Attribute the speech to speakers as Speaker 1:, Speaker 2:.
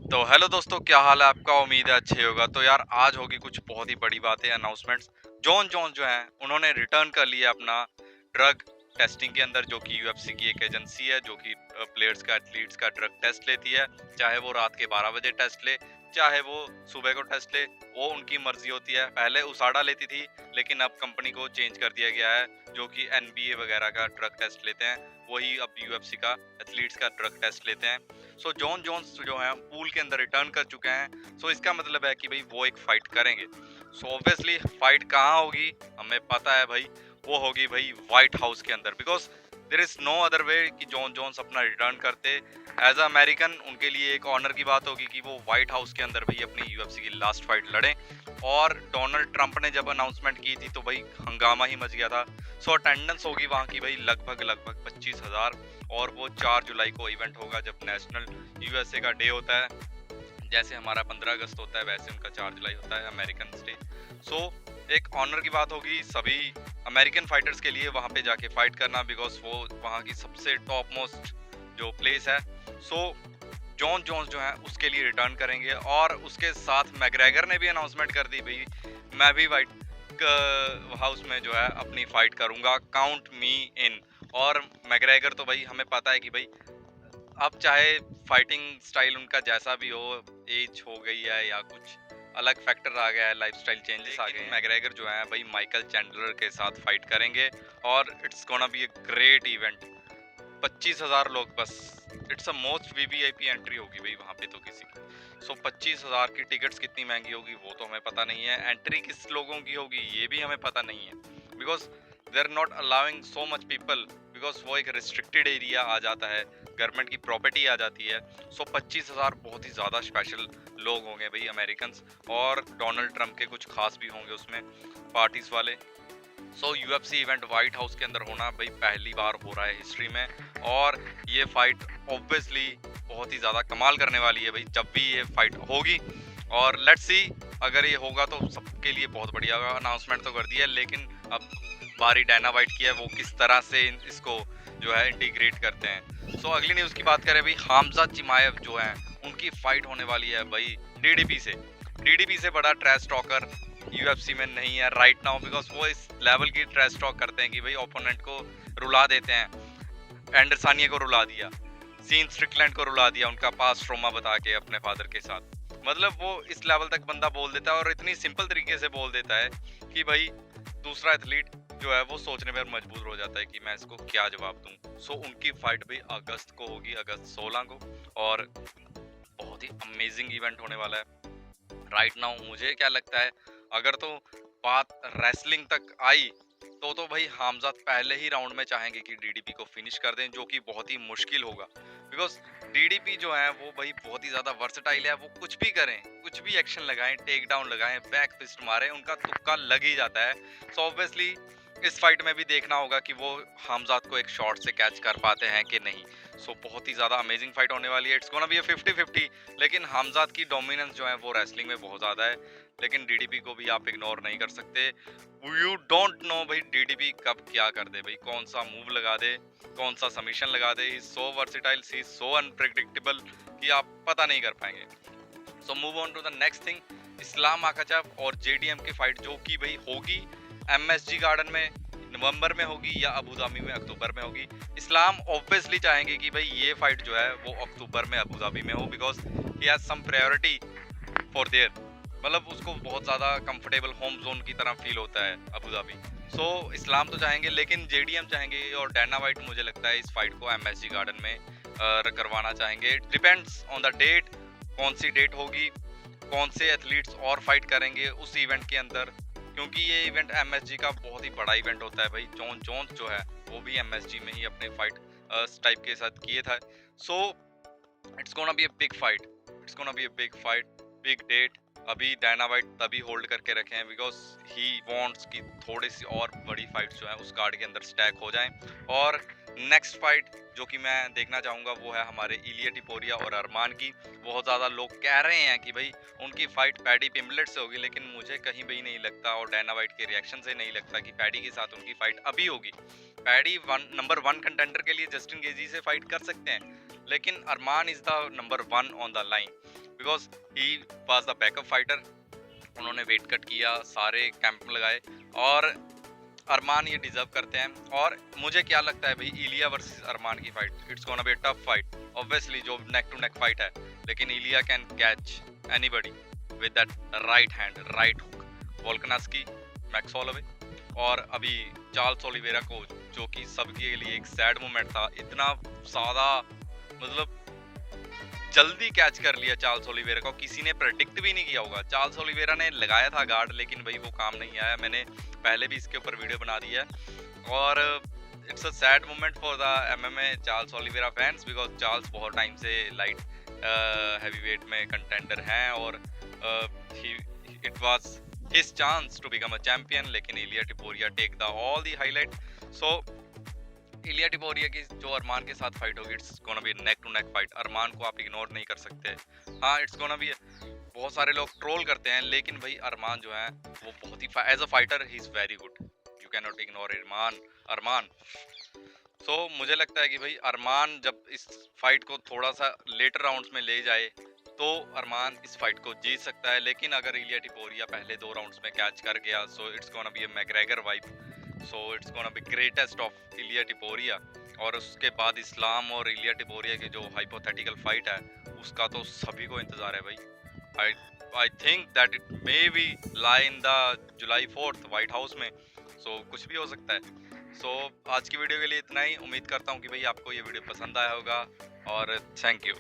Speaker 1: तो हेलो दोस्तों, क्या हाल है आपका? उम्मीद है अच्छे होगा। तो यार आज होगी कुछ बहुत ही बड़ी बातें, अनाउंसमेंट्स। जॉन जोन्स जो हैं उन्होंने रिटर्न कर लिया अपना ड्रग टेस्टिंग के अंदर, जो कि यूएफसी की एक एजेंसी है जो कि प्लेयर्स का, एथलीट्स का ड्रग टेस्ट लेती है। चाहे वो रात के 12 बजे टेस्ट ले, चाहे वो सुबह को टेस्ट ले, वो उनकी मर्जी होती है। पहले उसाडा लेती थी, लेकिन अब कंपनी को चेंज कर दिया गया है, जो कि एनबीए वगैरह का ड्रग टेस्ट लेते हैं, वही अब यूएफसी का एथलीट्स का ड्रग टेस्ट लेते हैं। सो जॉन जोन्स जो है पूल के अंदर रिटर्न कर चुके हैं। सो इसका मतलब है कि भाई वो एक फाइट करेंगे। सो ऑब्वियसली फाइट कहाँ होगी हमें पता है भाई, वो होगी भाई व्हाइट हाउस के अंदर। Because there is no other way कि जॉन जोन्स अपना रिटर्न करते। एज अमेरिकन उनके लिए एक ऑनर की बात होगी कि वो व्हाइट हाउस के अंदर भाई अपनी यूएफसी की लास्ट फाइट लड़ें। और डोनाल्ड ट्रंप ने जब अनाउंसमेंट की थी तो भाई हंगामा ही मच गया था। सो अटेंडेंस होगी वहाँ की भाई लगभग लगभग 25,000। और वो 4 जुलाई को इवेंट होगा, जब नेशनल यूएसए का डे होता है। जैसे हमारा 15 अगस्त होता है, वैसे उनका 4 जुलाई होता है, अमेरिकन डे। सो एक ऑनर की बात होगी सभी अमेरिकन फाइटर्स के लिए वहाँ पे जाके फाइट करना, बिकॉज वो वहाँ की सबसे टॉप मोस्ट जो प्लेस है। सो जॉन जोन्स जो है उसके लिए रिटर्न करेंगे। और उसके साथ मैग्रेगर ने भी अनाउंसमेंट कर दी भाई, मैं भी व्हाइट हाउस में जो है अपनी फाइट करूंगा, काउंट मी इन। और मैग्रेगर तो भाई हमें पता है कि भाई अब चाहे फाइटिंग स्टाइल उनका जैसा भी हो, एज हो गई है या कुछ अलग फैक्टर आ गया है, लाइफस्टाइल चेंजेस आ गए हैं, मैग्रेगर जो है भाई माइकल चैंडलर के साथ फाइट करेंगे। और it's gonna be a great event. 25,000 लोग बस, it's a most VVIP entry होगी भाई वहाँ पे तो किसी की। सो 25,000 की टिकट्स कितनी महंगी होगी वो तो हमें पता नहीं है, एंट्री किस लोगों की होगी ये भी हमें पता नहीं है। Because they are not allowing so much people, because वो एक रिस्ट्रिक्टेड एरिया आ जाता है, गवर्नमेंट की प्रॉपर्टी आ जाती है। सो 25,000 बहुत ही ज़्यादा स्पेशल लोग होंगे भाई अमेरिकन्स। और डोनाल्ड ट्रंप के कुछ खास भी होंगे उसमें पार्टीज वाले। सो यूएफसी इवेंट व्हाइट हाउस के अंदर होना भाई पहली बार हो रहा है हिस्ट्री में। और ये फाइट ऑब्वियसली बहुत ही ज़्यादा कमाल करने वाली है भाई जब भी ये फाइट होगी। और लेट्स सी, अगर ये होगा तो सबके लिए बहुत बढ़िया होगा। अनाउंसमेंट तो कर दिया है, लेकिन अब बारी डायना वाइट की है, वो किस तरह से इसको जो है इंटीग्रेट करते हैं। सो अगली न्यूज़ की बात करें भाई, हामजा चिमाएव जो है उनकी फाइट होने वाली है भाई डीडीपी से। डीडीपी से बड़ा ट्रैश टॉकर यूएफसी में नहीं है राइट नाउ, बिकॉज वो इस लेवल की ट्रैश टॉक करते हैं कि भाई ओपोनेंट को रुला देते हैं। एंडरसानिया को रुला दिया, सीन स्ट्रिकलैंड को रुला दिया उनका पास ट्रोमा बता के अपने फादर के साथ। मतलब वो इस लेवल तक बंदा बोल देता है, और इतनी सिंपल तरीके से बोल देता है कि भाई दूसरा एथलीट जो है वो सोचने पर मजबूर हो जाता है कि मैं इसको क्या जवाब दूं। सो उनकी फाइट भी अगस्त को होगी, अगस्त 16 को। और बहुत ही अमेजिंग इवेंट होने वाला है राइट नाउ। मुझे क्या लगता है, अगर तो बात रेसलिंग तक आई तो भाई हामजाद पहले ही राउंड में चाहेंगे कि डीडीपी को फिनिश कर दें, जो कि बहुत ही मुश्किल होगा। बिकॉज डीडीपी जो है वो भाई बहुत ही ज्यादा वर्सेटाइल है, वो कुछ भी करें, कुछ भी एक्शन लगाएं, टेक डाउन लगाएं, बैक फिस्ट मारें, उनका तुक्का लग ही जाता है। सो ऑब्वियसली इस फाइट में भी देखना होगा कि वो हामजाद को एक शॉट से कैच कर पाते हैं कि नहीं। सो बहुत ही ज़्यादा अमेजिंग फाइट होने वाली है। It's gonna B 50-50। लेकिन हामजाद की डोमिनेंस जो है वो रेसलिंग में बहुत ज़्यादा है, लेकिन डीडीपी को भी आप इग्नोर नहीं कर सकते। यू डोंट नो भाई डीडीपी कब क्या कर दे, भाई कौन सा मूव लगा दे, कौन सा सबमिशन लगा दे। ही सो वर्सेटाइल, ही सो अनप्रेडिक्टेबल कि आप पता नहीं कर पाएंगे। So move on to the next thing, Islam Makhachev और जेडीएम की फाइट जो कि भाई होगी एमएसजी गार्डन में नवंबर में होगी, या अबू धाबी में अक्टूबर में होगी। इस्लाम ऑब्वियसली चाहेंगे कि भाई ये फाइट जो है वो अक्टूबर में अबू धाबी में हो, because he has some priority for there. मतलब उसको बहुत ज़्यादा कंफर्टेबल होम जोन की तरह फील होता है अबू धाबी। सो इस्लाम तो चाहेंगे, लेकिन जेडीएम चाहेंगे और डायना वाइट मुझे लगता है इस फाइट को एमएसजी गार्डन में करवाना चाहेंगे। डिपेंड्स ऑन द डेट, कौन सी डेट होगी, कौन से एथलीट्स और फाइट करेंगे उस इवेंट के अंदर, क्योंकि ये इवेंट एमएसजी का बहुत ही बड़ा इवेंट होता है भाई। जॉन जोन्स जो है वो भी एमएसजी में ही अपने फाइट टाइप के साथ किए था। So it's gonna be a big fight, it's gonna be a big fight, big date. अभी डायना वाइट तभी होल्ड करके रखे हैं बिकॉज ही वांट्स कि थोड़ी सी और बड़ी फाइट्स जो है उस कार्ड के अंदर स्टैक हो जाएं। और नेक्स्ट फाइट जो कि मैं देखना चाहूँगा वो है हमारे इलिया टिपोरिया और अरमान की। बहुत ज़्यादा लोग कह रहे हैं कि भाई उनकी फाइट पैडी पिम्बलेट से होगी, लेकिन मुझे कहीं भी नहीं लगता, और डायना वाइट के रिएक्शन से नहीं लगता कि पैडी के साथ उनकी फाइट अभी होगी। पैडी नंबर 1 कंटेंडर के लिए जस्टिन गेजी से फाइट कर सकते हैं, लेकिन Arman is the number 1 on the line because he was the backup fighter. उन्होंने वेट कट किया, सारे कैंप लगाए और अरमान ये डिजर्व करते हैं। और मुझे क्या लगता है भाई, इलिया वर्सेस अरमान की fight, it's gonna be a tough fight obviously, जो नेक टू नेक फाइट है, लेकिन Ilia can catch anybody with that right hand, right hook. Volkanovski, Max Holloway और अभी चार्ल्स ओलिवेरा को, जो कि सबके लिए एक सैड मोमेंट था, इतना ज्यादा मतलब जल्दी कैच कर लिया चार्ल्स ओलिवेरा को, किसी ने प्रेडिक्ट भी नहीं किया होगा। चार्ल्स ओलिवेरा ने लगाया था गार्ड, लेकिन भाई वो काम नहीं आया। मैंने पहले भी इसके ऊपर वीडियो बना दी है और it's a sad moment for the MMA Charles Oliveira fans because Charles बहुत टाइम से लाइट हैवी वेट में कंटेंडर हैं और it was his chance to become a champion, लेकिन Ilia Topuria take the all the highlight. So Ilia Topuria की जो Arman के साथ फाइट होगी, it's gonna be neck to neck fight. Arman को आप इग्नोर नहीं कर सकते। हाँ, इट्स गोना बी, बहुत सारे लोग ट्रोल करते हैं, लेकिन भाई अरमान जो है वो बहुत ही as a fighter he is very good, you can not ignore Arman. So मुझे लगता है कि भाई अरमान जब इस फाइट को थोड़ा सा लेटर राउंड्स में ले जाए तो अरमान इस फाइट को जीत सकता है। लेकिन अगर इलिया टिपोरिया पहले 2 राउंड्स में कैच कर गया, so it's gonna be a McGregor vibe, so it's gonna be greatest of Ilia Topuria. और उसके बाद इस्लाम और इलिया टिपोरिया की जो हाइपोथेटिकल फाइट है, उसका तो सभी को इंतजार है भाई। I think that it may be lie in the July 4 white house में, सो कुछ भी हो सकता है। सो आज की वीडियो के लिए इतना ही। उम्मीद करता हूँ कि भाई आपको ये वीडियो पसंद आया होगा और थैंक यू।